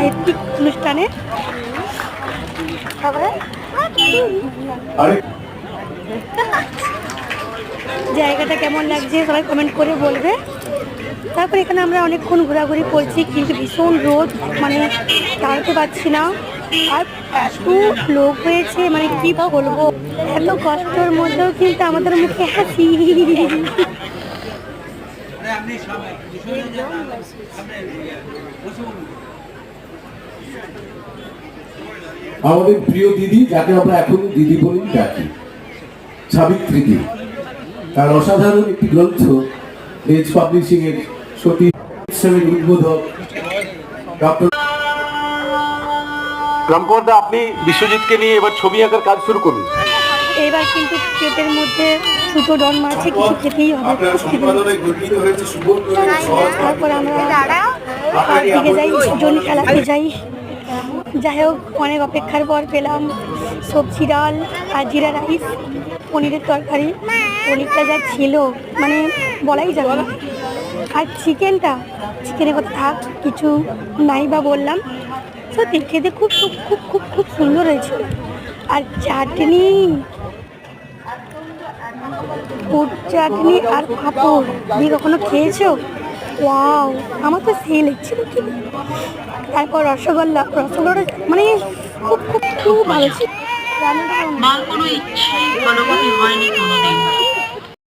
ঋত্বিক অনুষ্ঠানে। তারপরে জায়গাটা কেমন লাগছে সবাই কমেন্ট করে বলবে। তারপর এখানে আমরা অনেকক্ষণ ঘোরাঘুরি করছি, কিন্তু ভীষণ রোদ, মানে দাঁড়াতে পারছি না। আর এত লোক হয়েছে, মানে কি বলবো, এত কষ্টের মধ্যেও কিন্তু আমাদের মুখে হাসি। আমাদের প্রিয় দিদি, যাকে আমরা এখন দিদি বলেই ডাকি, সাবিত্রীকে, তার অসাধারণ একটি গ্রন্থ এজ পাবলিশিং এর সতী উৎসবের উদ্বোধক ডক্টর রামকুমার দা, আপনি বিশ্বজিৎকে নিয়ে এবার ছবি আঁকার কাজ শুরু করুন। এবার কিন্তু পেটের মধ্যে সুতো ডন মারছে, কিছু খেতেই হবে। তারপর আমরা দিকে যাই, জন খেলাতে যাই। যাই হোক, অনেক অপেক্ষার পর পেলাম সবজি ডাল আর জিরা রাইস, পনিরের তরকারি। পনিরটা যা ছিল মানে বলাই যাবে না। আর চিকেনের কথা থাক, কিছু নাই বা বললাম। সত্যি খেতে খুব খুব খুব খুব খুব সুন্দর হয়েছিল। আর চাটনি, ফুড চাটনি আর পাঁপড় দিয়ে কখনো খেয়েছো? ওয়াও, আমার তো সেই লেগেছিল কি। তারপর রসগোল্লাটা মানে খুব খুব খুব ভালো ছিল। রান্নাটা মা কোনো ইচ্ছে ফলবতী হয়নি কোনোদিন।